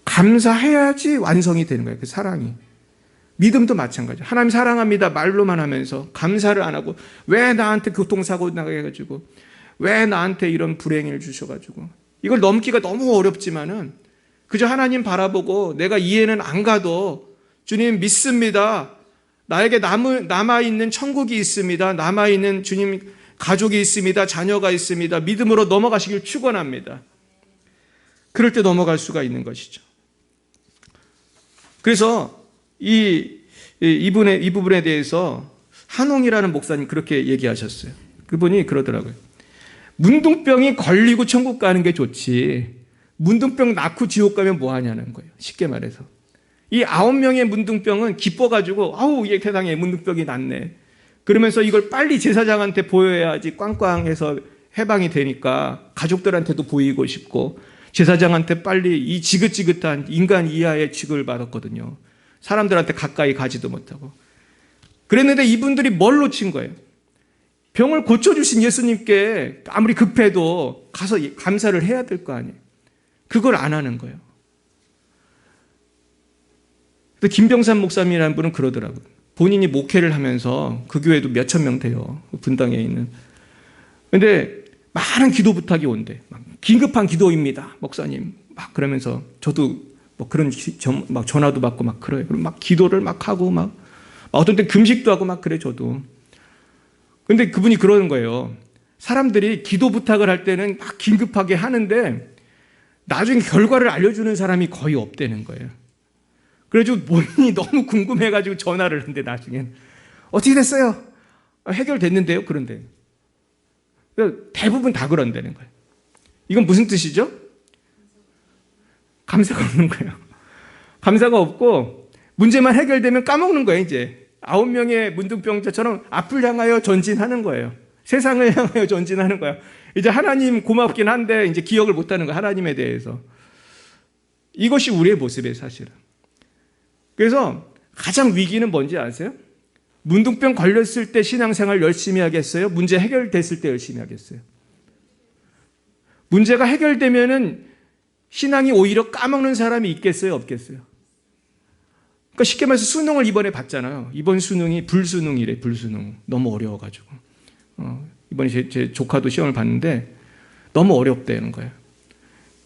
감사해야지 완성이 되는 거예요, 그 사랑이. 믿음도 마찬가지예요. 하나님 사랑합니다 말로만 하면서 감사를 안 하고 왜 나한테 교통사고 나게 해가지고 왜 나한테 이런 불행을 주셔가지고 이걸 넘기가 너무 어렵지만은 그저 하나님 바라보고 내가 이해는 안 가도 주님 믿습니다. 나에게 남아있는 천국이 있습니다. 남아있는 주님 가족이 있습니다. 자녀가 있습니다. 믿음으로 넘어가시길 축원합니다. 그럴 때 넘어갈 수가 있는 것이죠. 그래서 이 부분에 대해서 한홍이라는 목사님 그렇게 얘기하셨어요. 그분이 그러더라고요. 문둥병이 걸리고 천국 가는 게 좋지 문둥병 낳고 지옥 가면 뭐 하냐는 거예요. 쉽게 말해서. 이 9명의 문둥병은 기뻐가지고 아우 얘 세상에 문둥병이 났네. 그러면서 이걸 빨리 제사장한테 보여야지 꽝꽝해서 해방이 되니까 가족들한테도 보이고 싶고 제사장한테 빨리 이 지긋지긋한 인간 이하의 취급을 받았거든요. 사람들한테 가까이 가지도 못하고. 그랬는데 이분들이 뭘 놓친 거예요? 병을 고쳐주신 예수님께 아무리 급해도 가서 감사를 해야 될 거 아니에요. 그걸 안 하는 거예요. 김병삼 목사님이라는 분은 그러더라고요. 본인이 목회를 하면서 그 교회도 몇천 명 돼요. 분당에 있는. 근데 많은 기도 부탁이 온대. 막 긴급한 기도입니다, 목사님. 막 그러면서 저도 뭐 그런 막 전화도 받고 막 그래요. 그럼 막 기도를 막 하고 막 어떤 때 금식도 하고 막 그래 저도. 근데 그분이 그러는 거예요. 사람들이 기도 부탁을 할 때는 막 긴급하게 하는데 나중에 결과를 알려주는 사람이 거의 없다는 거예요. 그래가지고 본인이 너무 궁금해가지고 전화를 했는데 나중엔 어떻게 됐어요? 해결됐는데요? 그런데 대부분 다 그런다는 거예요. 이건 무슨 뜻이죠? 감사가 없는 거예요. 감사가 없고 문제만 해결되면 까먹는 거예요. 이제 9명의 문둥병자처럼 앞을 향하여 전진하는 거예요. 세상을 향하여 전진하는 거예요. 이제 하나님 고맙긴 한데 이제 기억을 못하는 거예요. 하나님에 대해서. 이것이 우리의 모습이에요, 사실은. 그래서 가장 위기는 뭔지 아세요? 문둥병 걸렸을 때 신앙생활 열심히 하겠어요? 문제 해결됐을 때 열심히 하겠어요? 문제가 해결되면은 신앙이 오히려 까먹는 사람이 있겠어요? 없겠어요? 그러니까 쉽게 말해서 수능을 이번에 봤잖아요. 이번 수능이 불수능이래, 불수능. 너무 어려워가지고. 이번에 제 조카도 시험을 봤는데 너무 어렵다는 거예요.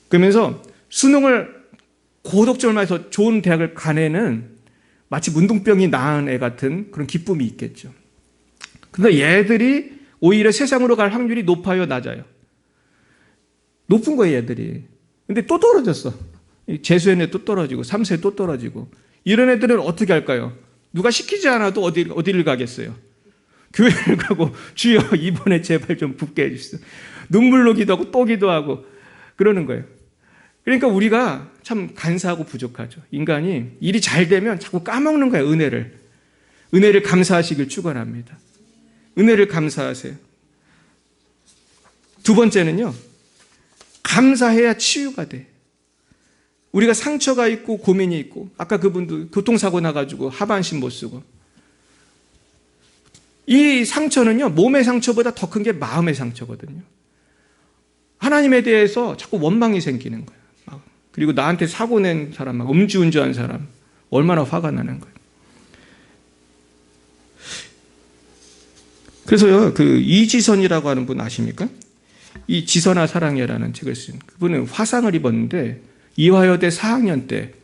그러면서 수능을 고득점을 해서 좋은 대학을 간 애는 마치 문둥병이 나은 애 같은 그런 기쁨이 있겠죠. 그러니까 얘들이 오히려 세상으로 갈 확률이 높아요, 낮아요? 높은 거예요, 얘들이. 근데 또 떨어졌어. 재수했는데 또 떨어지고, 삼수에 또 떨어지고. 이런 애들은 어떻게 할까요? 누가 시키지 않아도 어디를 가겠어요? 교회를 가고, 주여, 이번에 제발 좀 붙게 해주세요. 눈물로 기도하고 또 기도하고, 그러는 거예요. 그러니까 우리가 참 간사하고 부족하죠. 인간이 일이 잘 되면 자꾸 까먹는 거예요, 은혜를. 은혜를 감사하시길 축원합니다. 은혜를 감사하세요. 두 번째는요, 감사해야 치유가 돼. 우리가 상처가 있고 고민이 있고, 아까 그분도 교통사고 나가지고 하반신 못 쓰고, 이 상처는요, 몸의 상처보다 더 큰 게 마음의 상처거든요. 하나님에 대해서 자꾸 원망이 생기는 거예요. 그리고 나한테 사고 낸 사람, 막 음주운전한 사람, 얼마나 화가 나는 거예요. 그래서요, 그 이지선이라고 하는 분 아십니까? 이 지선아 사랑해라는 책을 쓴 그분은 화상을 입었는데, 이화여대 4학년 때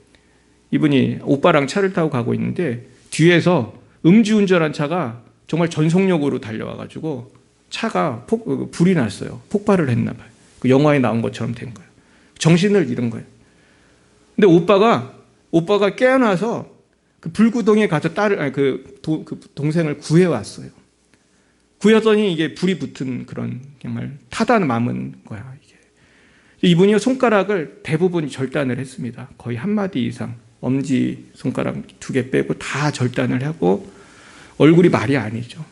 이분이 오빠랑 차를 타고 가고 있는데 뒤에서 음주운전한 차가 정말 전속력으로 달려와가지고 차가 불이 났어요. 폭발을 했나 봐요. 그 영화에 나온 것처럼 된 거예요. 정신을 잃은 거예요. 근데 오빠가 깨어나서 그 불구동에 가서 그 동생을 구해왔어요. 구했더니 이게 불이 붙은 그런 정말 타다 남은 거야, 이게. 이분이 손가락을 대부분 절단을 했습니다. 거의 한마디 이상. 엄지 손가락 2개 빼고 다 절단을 하고 얼굴이 말이 아니죠.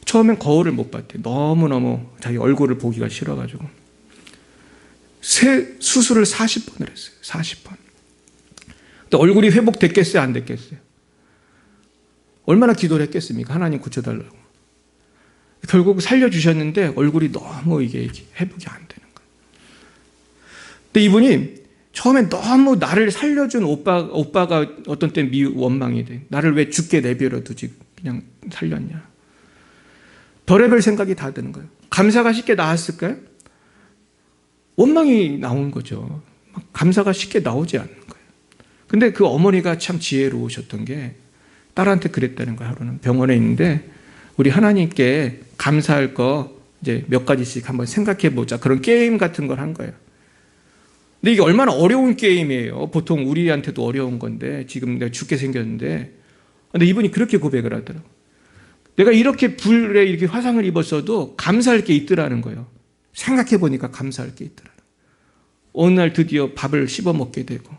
처음엔 거울을 못 봤대요. 너무너무 자기 얼굴을 보기가 싫어가지고. 수술을 40번을 했어요. 40번. 근데 얼굴이 회복됐겠어요? 안 됐겠어요? 얼마나 기도를 했겠습니까? 하나님 고쳐달라고. 결국 살려주셨는데 얼굴이 너무 이게 회복이 안 되는 거예요. 근데 이분이 처음엔 너무 나를 살려준 오빠가 어떤 때 원망이 돼. 나를 왜 죽게 내버려 두지 그냥 살렸냐. 별의별 생각이 다 드는 거예요. 감사가 쉽게 나왔을까요? 원망이 나온 거죠. 감사가 쉽게 나오지 않는 거예요. 근데 그 어머니가 참 지혜로우셨던 게 딸한테 그랬다는 거예요. 하루는 병원에 있는데 우리 하나님께 감사할 거 이제 몇 가지씩 한번 생각해 보자. 그런 게임 같은 걸 한 거예요. 근데 이게 얼마나 어려운 게임이에요. 보통 우리한테도 어려운 건데 지금 내가 죽게 생겼는데 근데 이분이 그렇게 고백을 하더라고요. 내가 이렇게 불에 이렇게 화상을 입었어도 감사할 게 있더라는 거예요. 생각해 보니까 감사할 게 있더라는 거예요. 어느 날 드디어 밥을 씹어 먹게 되고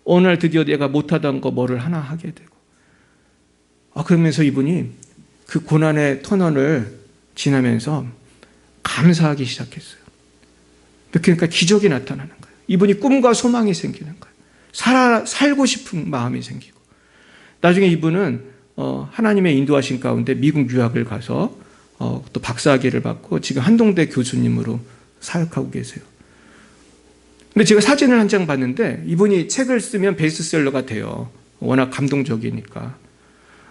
어느 날 드디어 내가 못하던 거 뭐를 하나 하게 되고 그러면서 이분이 그 고난의 터널을 지나면서 감사하기 시작했어요. 그러니까 기적이 나타나는 거예요. 이분이 꿈과 소망이 생기는 거예요. 살고 싶은 마음이 생기고 나중에 이분은 하나님의 인도하신 가운데 미국 유학을 가서 또 박사학위를 받고 지금 한동대 교수님으로 사역하고 계세요. 근데 제가 사진을 한 장 봤는데 이분이 책을 쓰면 베스트셀러가 돼요. 워낙 감동적이니까.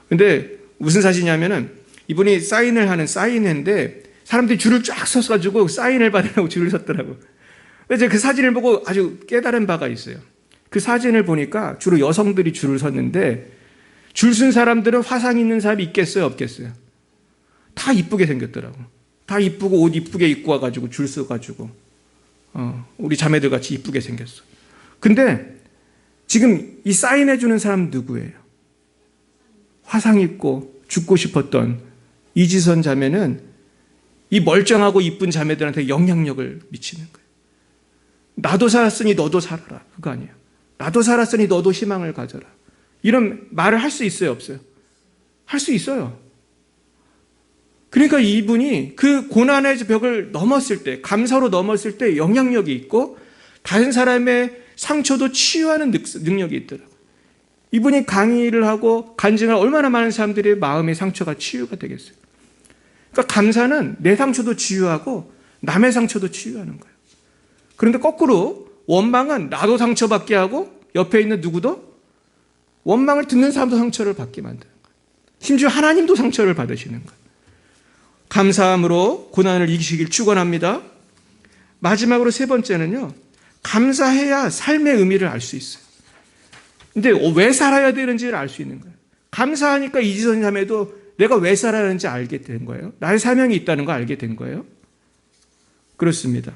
근데 무슨 사진이냐면은 이분이 사인을 하는 사인회인데 사람들이 줄을 쫙 서가지고 사인을 받으려고 줄을 섰더라고요. 그래서 그 사진을 보고 아주 깨달은 바가 있어요. 그 사진을 보니까 주로 여성들이 줄을 섰는데 줄 쓴 사람들은 화상 있는 사람이 있겠어요? 없겠어요? 다 이쁘게 생겼더라고. 다 이쁘고 옷 이쁘게 입고 와가지고 줄 서가지고 우리 자매들 같이 이쁘게 생겼어. 근데 지금 이 사인해주는 사람 누구예요? 화상 입고 죽고 싶었던 이지선 자매는 이 멀쩡하고 이쁜 자매들한테 영향력을 미치는 거예요. 나도 살았으니 너도 살아라. 그거 아니에요. 나도 살았으니 너도 희망을 가져라. 이런 말을 할 수 있어요? 없어요? 할 수 있어요. 그러니까 이분이 그 고난의 벽을 넘었을 때, 감사로 넘었을 때 영향력이 있고 다른 사람의 상처도 치유하는 능력이 있더라고요. 이분이 강의를 하고 간증을 얼마나 많은 사람들의 마음의 상처가 치유가 되겠어요. 그러니까 감사는 내 상처도 치유하고 남의 상처도 치유하는 거예요. 그런데 거꾸로 원망은 나도 상처받게 하고 옆에 있는 누구도 원망을 듣는 사람도 상처를 받게 만드는 거예요. 심지어 하나님도 상처를 받으시는 거예요. 감사함으로 고난을 이기시길 축원합니다. 마지막으로 세 번째는요. 감사해야 삶의 의미를 알 수 있어요. 근데 왜 살아야 되는지를 알 수 있는 거예요. 감사하니까 이지선 자매도 내가 왜 살아야 하는지 알게 된 거예요. 나의 사명이 있다는 거 알게 된 거예요. 그렇습니다.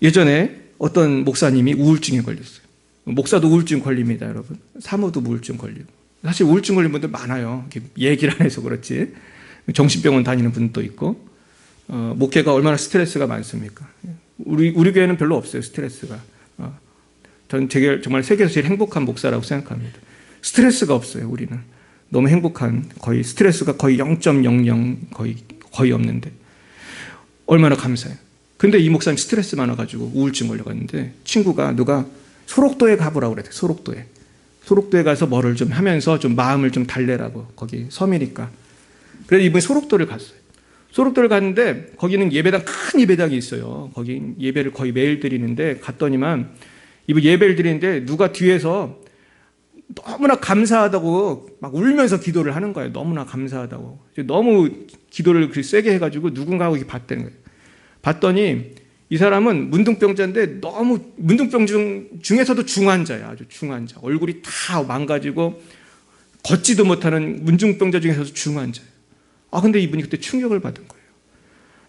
예전에 어떤 목사님이 우울증에 걸렸어요. 목사도 우울증 걸립니다, 여러분. 사모도 우울증 걸리고. 사실 우울증 걸린 분들 많아요. 얘기를 안 해서 그렇지. 정신병원 다니는 분도 있고. 목회가 얼마나 스트레스가 많습니까? 우리 교회는 별로 없어요, 스트레스가. 저는 정말 세계에서 제일 행복한 목사라고 생각합니다. 스트레스가 없어요, 우리는. 너무 행복한, 거의 스트레스가 거의 0.00 거의 없는데 얼마나 감사해요. 근데 이 목사님 스트레스 많아가지고 우울증 걸려갔는데 친구가 누가 소록도에 가보라고 그랬대요. 소록도에 가서 뭐를 좀 하면서 좀 마음을 좀 달래라고. 거기 섬이니까. 그래서 이분이 소록도를 갔어요. 소록도를 갔는데 거기는 큰 예배당이 있어요. 거기 예배를 거의 매일 드리는데 갔더니만 이분 예배를 드리는데 누가 뒤에서 너무나 감사하다고 막 울면서 기도를 하는 거예요. 너무나 감사하다고. 너무 기도를 세게 해가지고 누군가하고 봤다는 거예요. 봤더니 이 사람은 문둥병자인데 너무 문둥병 중에서도 중환자야. 아주 중환자. 얼굴이 다 망가지고 걷지도 못하는 문둥병자 중에서도 중환자예요. 근데 이분이 그때 충격을 받은 거예요.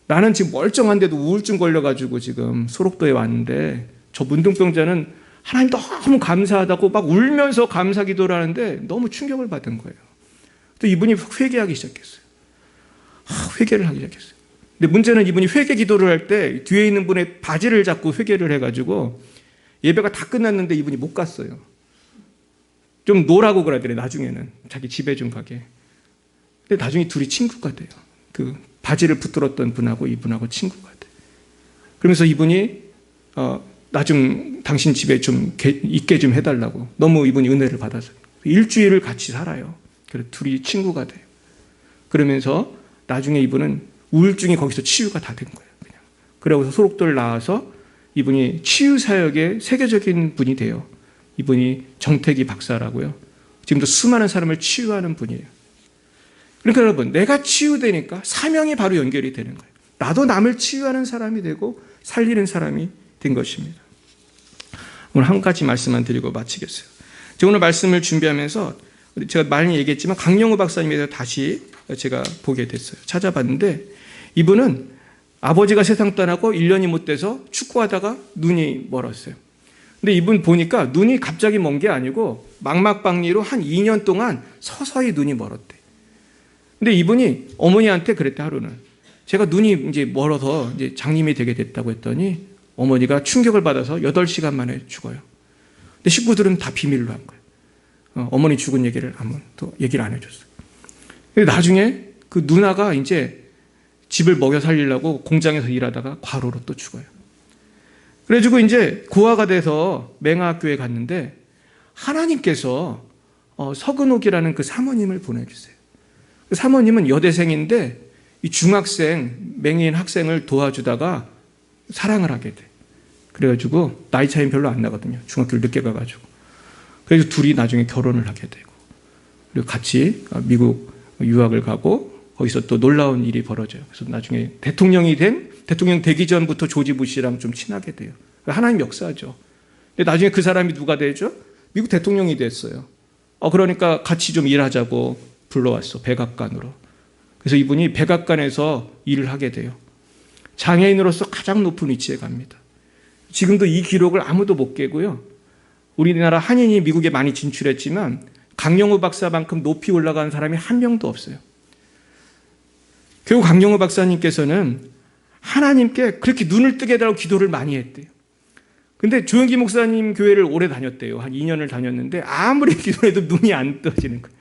나는 지금 멀쩡한데도 우울증 걸려가지고 지금 소록도에 왔는데 저 문둥병자는 하나님 너무 감사하다고 막 울면서 감사 기도를 하는데 너무 충격을 받은 거예요. 또 이분이 회개하기 시작했어요. 회개를 하기 시작했어요. 근데 문제는 이분이 회개 기도를 할 때 뒤에 있는 분의 바지를 잡고 회개를 해가지고 예배가 다 끝났는데 이분이 못 갔어요. 좀 노라고 그러더래, 나중에는. 자기 집에 좀 가게. 근데 나중에 둘이 친구가 돼요. 그 바지를 붙들었던 분하고 이분하고 친구가 돼. 그러면서 이분이 나 좀 당신 집에 좀 있게 좀 해달라고. 너무 이분이 은혜를 받아서 일주일을 같이 살아요. 그래서 둘이 친구가 돼요. 그러면서 나중에 이분은 우울증이 거기서 치유가 다 된 거예요. 그냥. 그러고서 소록도를 나와서 이분이 치유 사역의 세계적인 분이 돼요. 이분이 정태기 박사라고요. 지금도 수많은 사람을 치유하는 분이에요. 그러니까 여러분, 내가 치유되니까 사명이 바로 연결이 되는 거예요. 나도 남을 치유하는 사람이 되고 살리는 사람이 된 것입니다. 오늘 한 가지 말씀만 드리고 마치겠어요. 제가 오늘 말씀을 준비하면서 제가 많이 얘기했지만 강영우 박사님에 대해서 다시 제가 보게 됐어요. 찾아봤는데 이분은 아버지가 세상 떠나고 1년이 못 돼서 축구하다가 눈이 멀었어요. 근데 이분 보니까 눈이 갑자기 먼 게 아니고 망막박리로 한 2년 동안 서서히 눈이 멀었대. 근데 이분이 어머니한테 그랬대, 하루는. 제가 눈이 이제 멀어서 이제 장님이 되게 됐다고 했더니 어머니가 충격을 받아서 8시간 만에 죽어요. 근데 식구들은 다 비밀로 한 거예요. 어머니 죽은 얘기를 아무도 얘기를 안 해줬어요. 근데 나중에 그 누나가 이제 집을 먹여 살리려고 공장에서 일하다가 과로로 또 죽어요. 그래가지고 이제 고아가 돼서 맹아학교에 갔는데 하나님께서 서근옥이라는 그 사모님을 보내주세요. 그 사모님은 여대생인데 이 중학생, 맹인 학생을 도와주다가 사랑을 하게 돼. 그래가지고 나이 차이는 별로 안 나거든요. 중학교를 늦게 가가지고. 그래서 둘이 나중에 결혼을 하게 되고 그리고 같이 미국 유학을 가고 거기서 또 놀라운 일이 벌어져요. 그래서 나중에 대통령 되기 전부터 조지 부시랑 좀 친하게 돼요. 하나님 역사죠. 근데 나중에 그 사람이 누가 되죠? 미국 대통령이 됐어요. 그러니까 같이 좀 일하자고 불러왔어. 백악관으로. 그래서 이분이 백악관에서 일을 하게 돼요. 장애인으로서 가장 높은 위치에 갑니다. 지금도 이 기록을 아무도 못 깨고요. 우리나라 한인이 미국에 많이 진출했지만 강영우 박사만큼 높이 올라간 사람이 한 명도 없어요. 결국 강영우 박사님께서는 하나님께 그렇게 눈을 뜨게 해달라고 기도를 많이 했대요. 근데 조영기 목사님 교회를 오래 다녔대요. 한 2년을 다녔는데 아무리 기도해도 눈이 안 떠지는 거예요.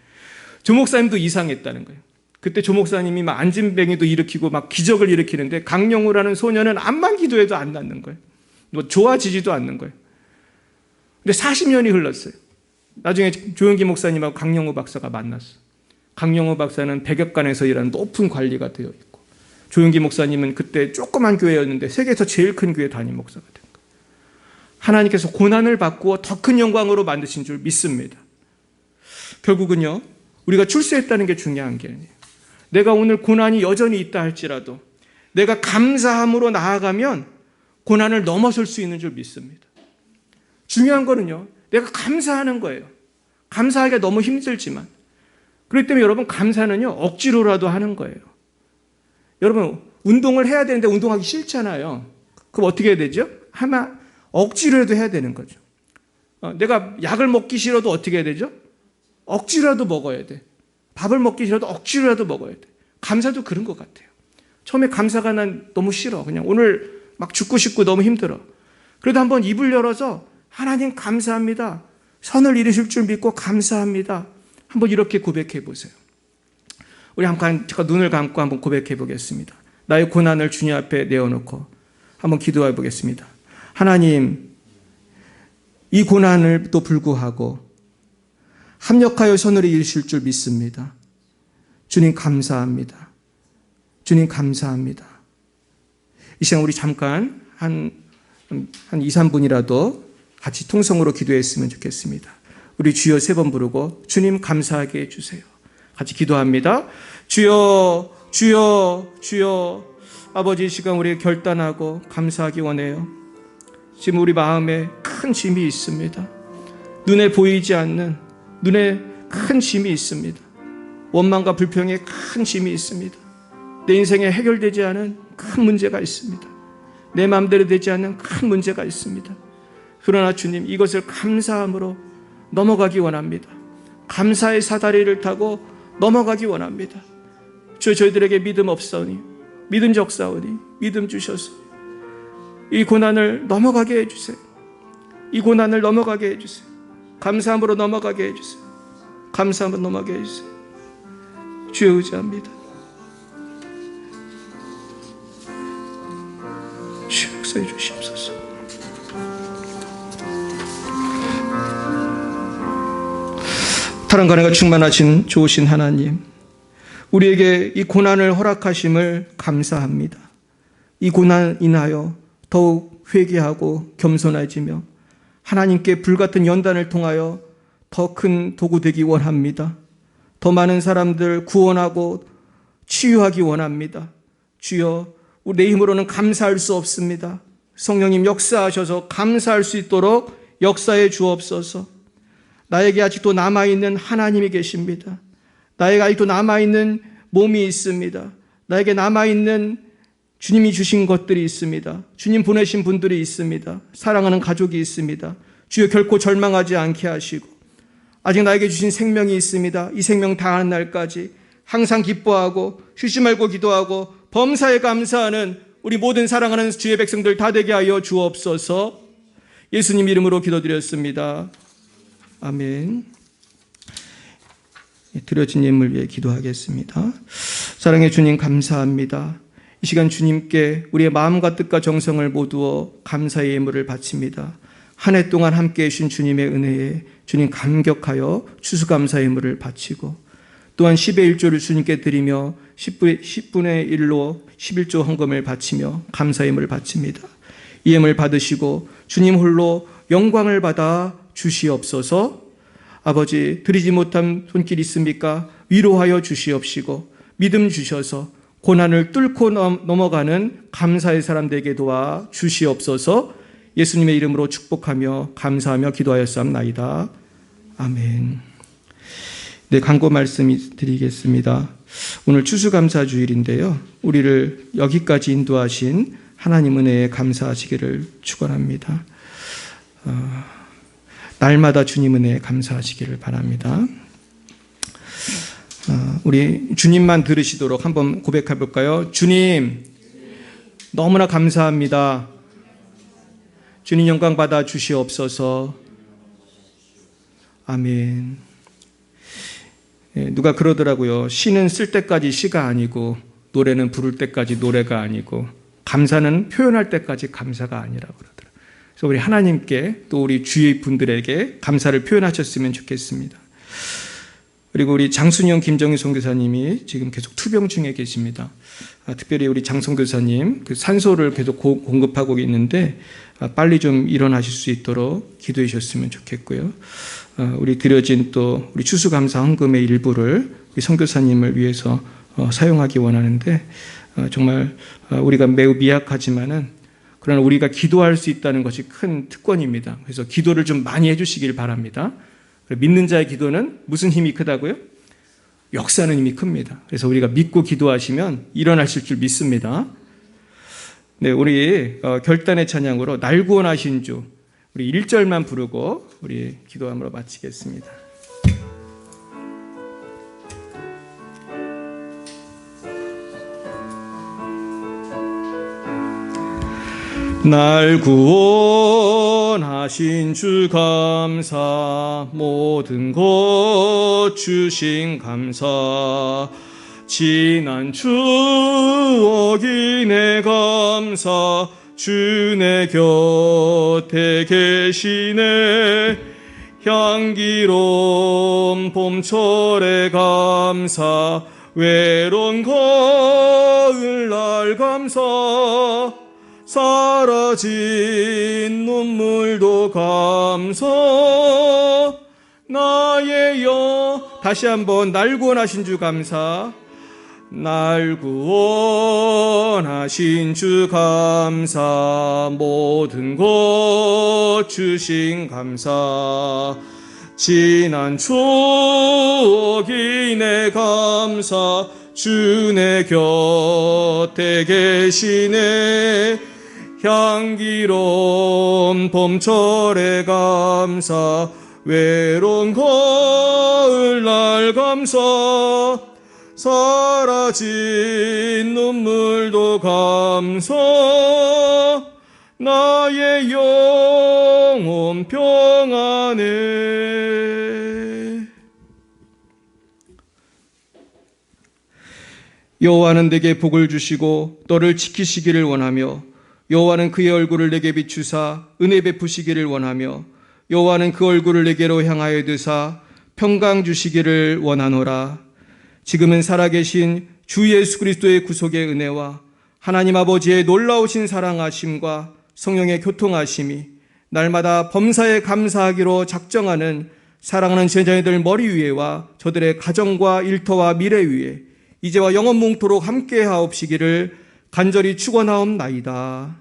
조 목사님도 이상했다는 거예요. 그때 조 목사님이 막 안진뱅이도 일으키고 막 기적을 일으키는데 강영우라는 소녀는 암만 기도해도 안 낫는 거예요. 뭐 좋아지지도 않는 거예요. 근데 40년이 흘렀어요. 나중에 조영기 목사님하고 강영우 박사가 만났어. 강영우 박사는 백악관에서 일하는 높은 관리가 되어 있고 조영기 목사님은 그때 조그만 교회였는데 세계에서 제일 큰 교회 담임 목사가 된 거예요. 하나님께서 고난을 바꾸어 더 큰 영광으로 만드신 줄 믿습니다. 결국은요, 우리가 출세했다는 게 중요한 게 아니에요. 내가 오늘 고난이 여전히 있다 할지라도 내가 감사함으로 나아가면 고난을 넘어설 수 있는 줄 믿습니다. 중요한 거는요, 내가 감사하는 거예요. 감사하기가 너무 힘들지만. 그렇기 때문에 여러분, 감사는요, 억지로라도 하는 거예요. 여러분, 운동을 해야 되는데 운동하기 싫잖아요. 그럼 어떻게 해야 되죠? 아마 억지로라도 해야 되는 거죠. 내가 약을 먹기 싫어도 어떻게 해야 되죠? 억지로라도 먹어야 돼. 밥을 먹기 싫어도 억지로라도 먹어야 돼. 감사도 그런 것 같아요. 처음에 감사가 난 너무 싫어. 그냥 오늘 막 죽고 싶고 너무 힘들어. 그래도 한번 입을 열어서 하나님 감사합니다. 선을 이루실 줄 믿고 감사합니다. 한번 이렇게 고백해 보세요. 우리 잠깐 눈을 감고 한번 고백해 보겠습니다. 나의 고난을 주님 앞에 내어놓고 한번 기도해 보겠습니다. 하나님, 이 고난을도 불구하고 합력하여 선을 이루실 줄 믿습니다. 주님 감사합니다. 주님 감사합니다. 이 시간 우리 잠깐 한 2, 3분이라도 같이 통성으로 기도했으면 좋겠습니다. 우리 주여 3번 부르고 주님 감사하게 해주세요. 같이 기도합니다. 주여, 주여, 주여. 아버지, 이 시간 우리 결단하고 감사하기 원해요. 지금 우리 마음에 큰 짐이 있습니다. 눈에 보이지 않는 눈에 큰 짐이 있습니다. 원망과 불평에 큰 짐이 있습니다. 내 인생에 해결되지 않은 큰 문제가 있습니다. 내 마음대로 되지 않는 큰 문제가 있습니다. 그러나 주님, 이것을 감사함으로 넘어가기 원합니다. 감사의 사다리를 타고 넘어가기 원합니다. 주여, 저희들에게 믿음 없사오니, 믿음 적사오니 믿음 주셔서 이 고난을 넘어가게 해주세요. 이 고난을 넘어가게 해주세요. 감사함으로 넘어가게 해주세요. 감사함으로 넘어가게 해주세요. 주여 의지합니다. 주여 역사해 주시옵소서. 사랑과 은혜가 충만하신 좋으신 하나님, 우리에게 이 고난을 허락하심을 감사합니다. 이 고난 인하여 더욱 회개하고 겸손해지며 하나님께 불같은 연단을 통하여 더 큰 도구 되기 원합니다. 더 많은 사람들 구원하고 치유하기 원합니다. 주여, 내 힘으로는 감사할 수 없습니다. 성령님 역사하셔서 감사할 수 있도록 역사해 주옵소서. 나에게 아직도 남아있는 하나님이 계십니다. 나에게 아직도 남아있는 몸이 있습니다. 나에게 남아있는 주님이 주신 것들이 있습니다. 주님 보내신 분들이 있습니다. 사랑하는 가족이 있습니다. 주여, 결코 절망하지 않게 하시고 아직 나에게 주신 생명이 있습니다. 이 생명 다하는 날까지 항상 기뻐하고 쉬지 말고 기도하고 범사에 감사하는 우리 모든 사랑하는 주의 백성들 다 되게 하여 주옵소서. 예수님 이름으로 기도드렸습니다. 아멘. 드려진 예물 위해 기도하겠습니다. 사랑의 주님 감사합니다. 이 시간 주님께 우리의 마음과 뜻과 정성을 모두어 감사의 예물을 바칩니다. 한 해 동안 함께해 주신 주님의 은혜에 주님 감격하여 추수감사 예물을 바치고 또한 10의 1조를 주님께 드리며 10분의 1로 11조 헌금을 바치며 감사 예물을 바칩니다. 이 예물 받으시고 주님 홀로 영광을 받아 주시옵소서. 아버지, 드리지 못한 손길 있습니까? 위로하여 주시옵시고 믿음 주셔서 고난을 뚫고 넘어가는 감사의 사람 되게 도와 주시옵소서. 예수님의 이름으로 축복하며 감사하며 기도하였사옵나이다. 아멘. 네, 광고 말씀 드리겠습니다. 오늘 추수감사주일인데요. 우리를 여기까지 인도하신 하나님 은혜에 감사하시기를 축원합니다. 날마다 주님 은혜에 감사하시기를 바랍니다. 우리 주님만 들으시도록 한번 고백해 볼까요? 주님, 너무나 감사합니다. 주님 영광 받아 주시옵소서. 아멘. 누가 그러더라고요. 시는 쓸 때까지 시가 아니고 노래는 부를 때까지 노래가 아니고 감사는 표현할 때까지 감사가 아니라고 그러더라고요. 그래서 우리 하나님께 또 우리 주위 분들에게 감사를 표현하셨으면 좋겠습니다. 그리고 우리 장순영, 김정희 선교사님이 지금 계속 투병 중에 계십니다. 특별히 우리 장 선교사님 그 산소를 계속 공급하고 있는데 빨리 좀 일어나실 수 있도록 기도해 주셨으면 좋겠고요. 우리 드려진 또 우리 추수감사 헌금의 일부를 우리 선교사님을 위해서 사용하기 원하는데 정말 우리가 매우 미약하지만은 그러나 우리가 기도할 수 있다는 것이 큰 특권입니다. 그래서 기도를 좀 많이 해주시길 바랍니다. 믿는 자의 기도는 무슨 힘이 크다고요? 역사는 힘이 큽니다. 그래서 우리가 믿고 기도하시면 일어나실 줄 믿습니다. 네, 우리 결단의 찬양으로 날 구원하신 주 우리 1절만 부르고 우리 기도함으로 마치겠습니다. 날 구원하신 주 감사, 모든 것 주신 감사, 지난 추억이 내 감사, 주 내 곁에 계시네. 향기로운 봄철의 감사, 외로운 가을날 감사, 사라진 눈물도 감사. 나의 다시 한번 날 구원하신 주 감사, 날 구원하신 주 감사, 모든 것 주신 감사, 지난 추억이 내 감사, 주 내 곁에 계시네. 향기로운 봄철의 감사, 외로운 가을날 감사, 사라진 눈물도 감사. 나의 영혼 평안해. 여호와는 내게 복을 주시고 너를 지키시기를 원하며, 여호와는 그의 얼굴을 내게 비추사 은혜 베푸시기를 원하며, 여호와는 그 얼굴을 내게로 향하여 드사 평강 주시기를 원하노라. 지금은 살아계신 주 예수 그리스도의 구속의 은혜와 하나님 아버지의 놀라우신 사랑하심과 성령의 교통하심이 날마다 범사에 감사하기로 작정하는 사랑하는 제자들 머리 위에와 저들의 가정과 일터와 미래 위에 이제와 영원뭉토록 함께하옵시기를 간절히 축원하옵나이다.